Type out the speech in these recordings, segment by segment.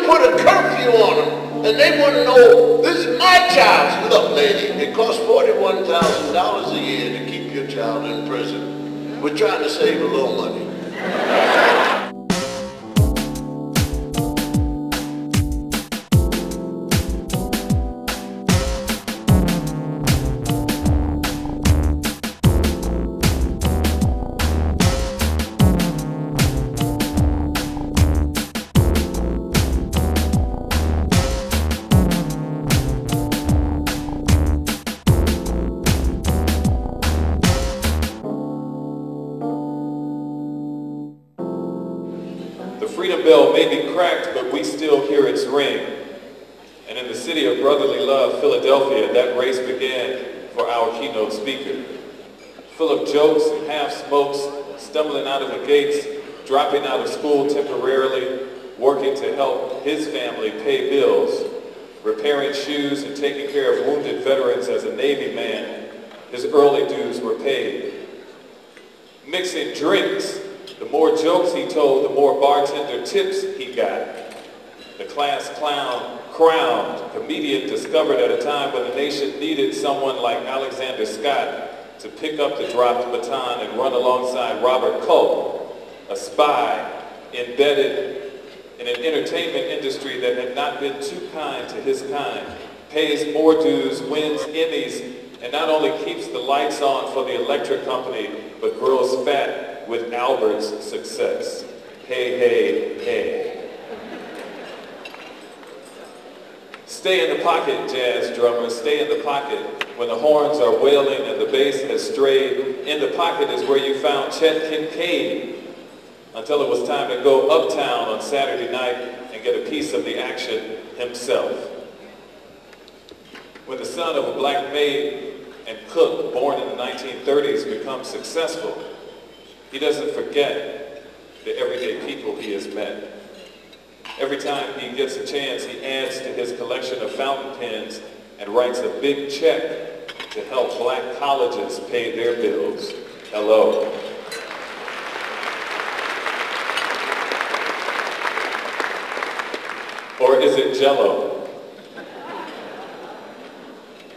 put a curfew on them, and they wouldn't know, this is my child. Look, lady, it costs $41,000 a year to keep your child in prison. We're trying to save a little money. Bell may be cracked, but we still hear its ring. And in the city of brotherly love, Philadelphia, that race began for our keynote speaker. Full of jokes and half-smokes, stumbling out of the gates, dropping out of school temporarily, working to help his family pay bills, repairing shoes and taking care of wounded veterans as a Navy man, his early dues were paid. Mixing drinks, the more jokes he told, the more bartender tips he got. The class clown, crowned comedian discovered at a time when the nation needed someone like Alexander Scott to pick up the dropped baton and run alongside Robert Culp, a spy embedded in an entertainment industry that had not been too kind to his kind, pays more dues, wins Emmys, and not only keeps the lights on for the electric company, but grows fat with Albert's success. Hey, hey, hey. Stay in the pocket, jazz drummers, stay in the pocket. When the horns are wailing and the bass has strayed, in the pocket is where you found Chet Kincaid, until it was time to go uptown on Saturday night and get a piece of the action himself. When the son of a black maid and cook born in the 1930s becomes successful, he doesn't forget the everyday people he has met. Every time he gets a chance, he adds to his collection of fountain pens and writes a big check to help black colleges pay their bills. Hello. Or is it Jell-O?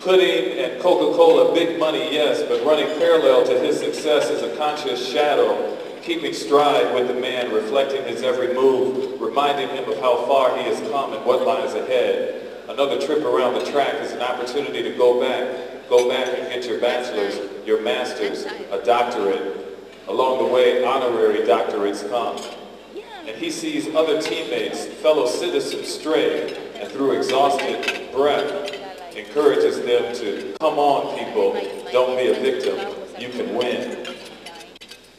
Pudding and Coca-Cola, big money, yes, but running parallel to his success is a conscious shadow, keeping stride with the man, reflecting his every move, reminding him of how far he has come and what lies ahead. Another trip around the track is an opportunity to go back and get your bachelor's, your master's, a doctorate. Along the way, honorary doctorates come. And he sees other teammates, fellow citizens stray, and through exhausted breath, encourages them to, come on people, don't be a victim, you can win.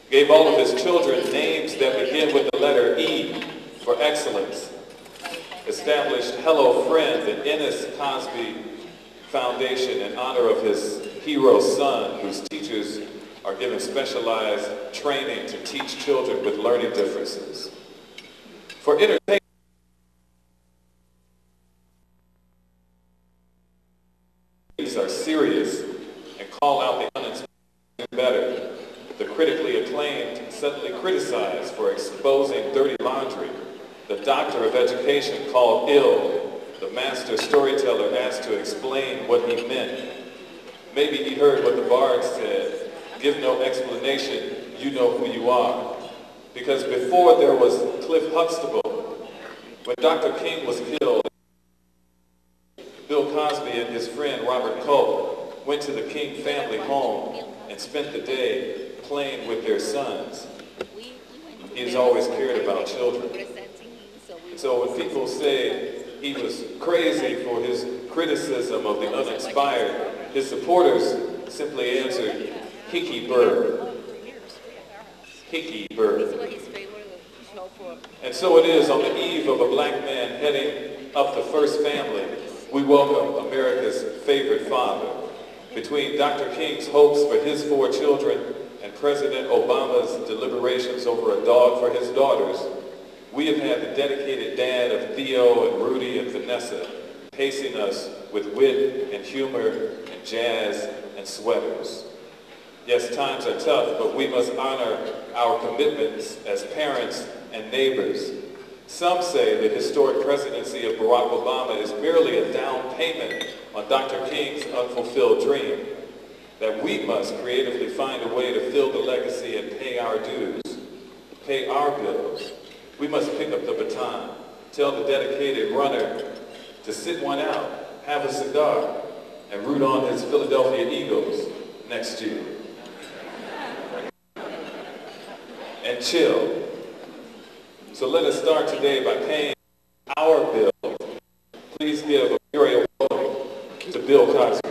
Gave all of his children names that begin with the letter E for excellence. Established Hello Friend, the Ennis Cosby Foundation in honor of his hero son, whose teachers are given specialized training to teach children with learning differences. For entertainment, are serious and call out the uninspired better. The critically acclaimed suddenly criticized for exposing dirty laundry. The doctor of education called ill. The master storyteller asked to explain what he meant. Maybe he heard what the bard said. Give no explanation, you know who you are. Because before there was Cliff Huxtable, when Dr. King was killed, Bill Cosby and his friend Robert Culp went to the King family home and spent the day playing with their sons. He has always cared about children. And so when people say he was crazy for his criticism of the uninspired, his supporters simply answered, Hickey Bird. Hickey Bird. And so it is on the eve of a black man heading up the first family. We welcome America's favorite father. Between Dr. King's hopes for his 4 children and President Obama's deliberations over a dog for his daughters, we have had the dedicated dad of Theo and Rudy and Vanessa, pacing us with wit and humor and jazz and sweaters. Yes, times are tough, but we must honor our commitments as parents and neighbors. Some say the historic presidency of Barack Obama is merely a down payment on Dr. King's unfulfilled dream, that we must creatively find a way to fill the legacy and pay our dues, pay our bills. We must pick up the baton, tell the dedicated runner to sit one out, have a cigar, and root on his Philadelphia Eagles next year. And chill. So let us start today by paying our bills. Please give a Peoria welcome to Bill Cosby.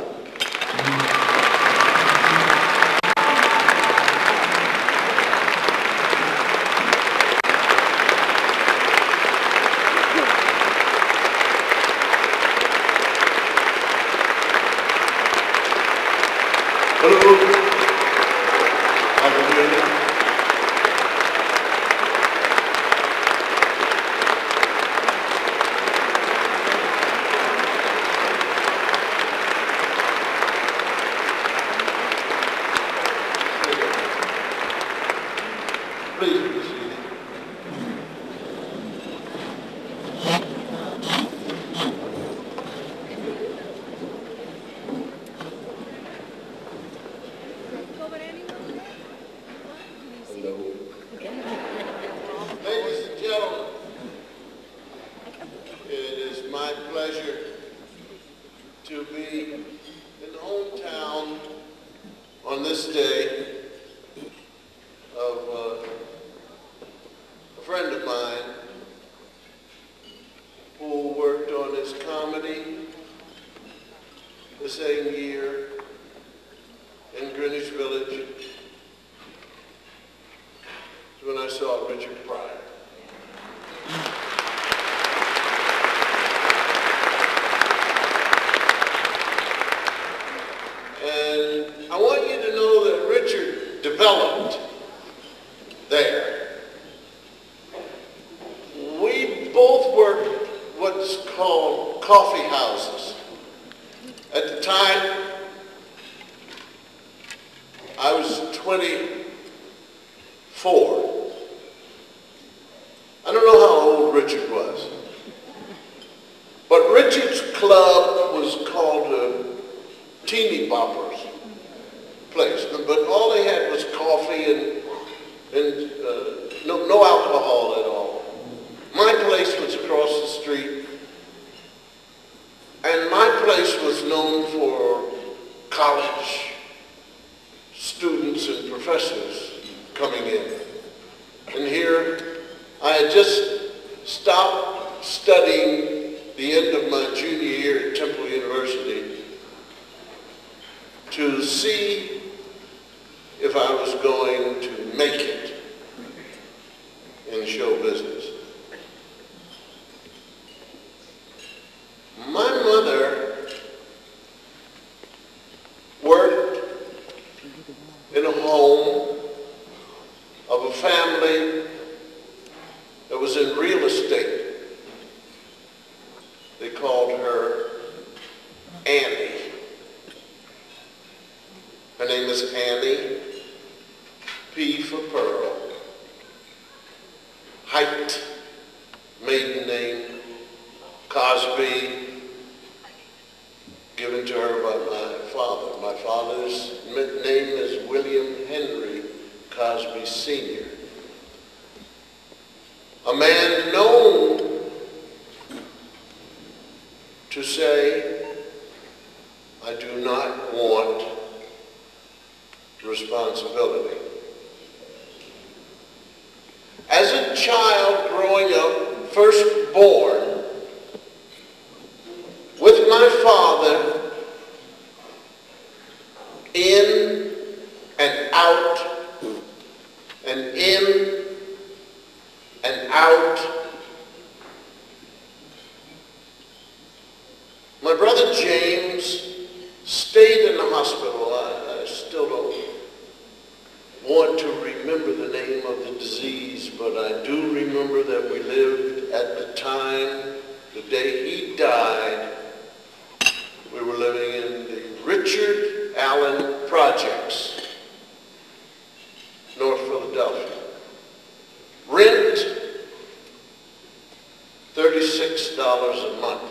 $6 a month.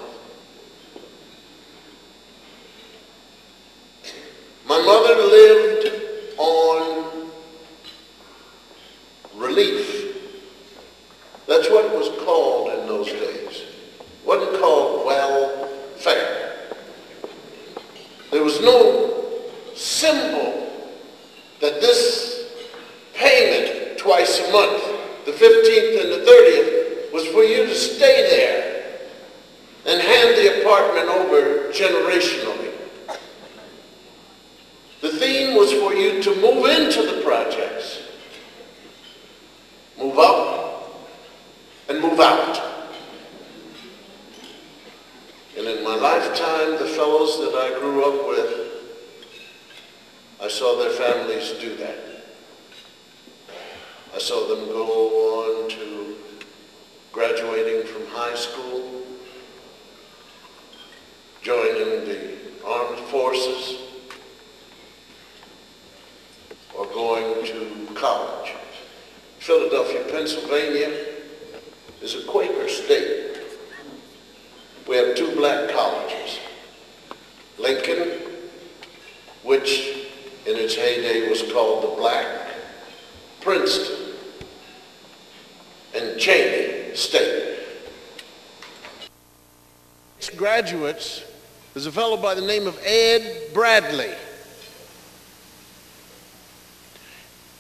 My mother lived on relief. That's what it was called in those days. It wasn't called welfare. There was no symbol that this payment twice a month, the 15th and the 30th, was for you to stay there and hand the apartment over generationally. The theme was for you to move into the projects, move up and move out. And in my lifetime, the fellows that I grew up with, I saw their families do that. I saw them go on to graduating from high school, joining the armed forces, or going to college. Philadelphia, Pennsylvania is a Quaker state. We have two black colleges. Lincoln, which in its heyday was called the Black Princeton, and Cheney State. Graduates, there's a fellow by the name of Ed Bradley.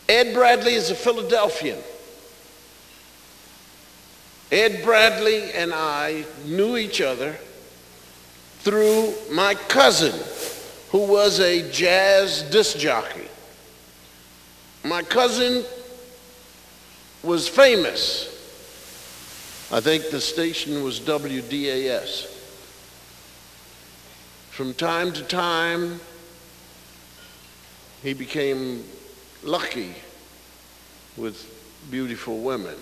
Ed Bradley is a Philadelphian. Ed Bradley and I knew each other through my cousin, who was a jazz disc jockey. My cousin was famous. I think the station was WDAS. From time to time, he became lucky with beautiful women.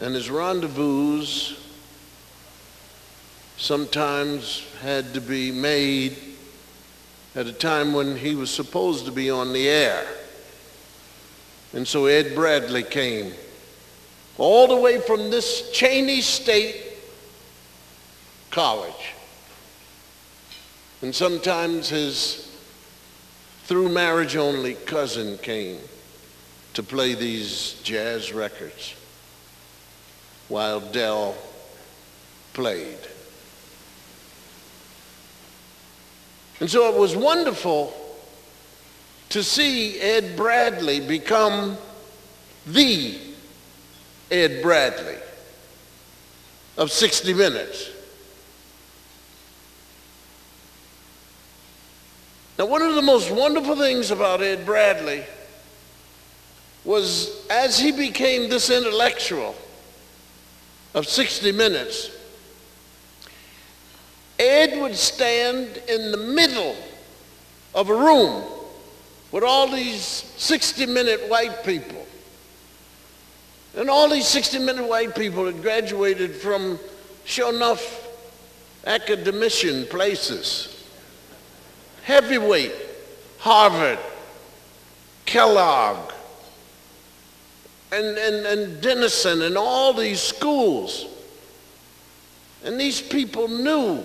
And his rendezvous sometimes had to be made at a time when he was supposed to be on the air. And so Ed Bradley came all the way from this Cheney State College. And sometimes his through marriage only cousin came to play these jazz records while Del played. And so it was wonderful to see Ed Bradley become the Ed Bradley of 60 Minutes. Now, one of the most wonderful things about Ed Bradley was as he became this intellectual of 60 Minutes, Ed would stand in the middle of a room with all these 60-minute white people. And all these 60-minute white people had graduated from, sure enough, academician places. Heavyweight, Harvard, Kellogg, and Denison, and all these schools. And these people knew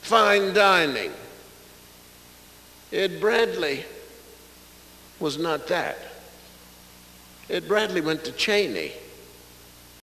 fine dining. Ed Bradley was not that. Ed Bradley went to Cheney.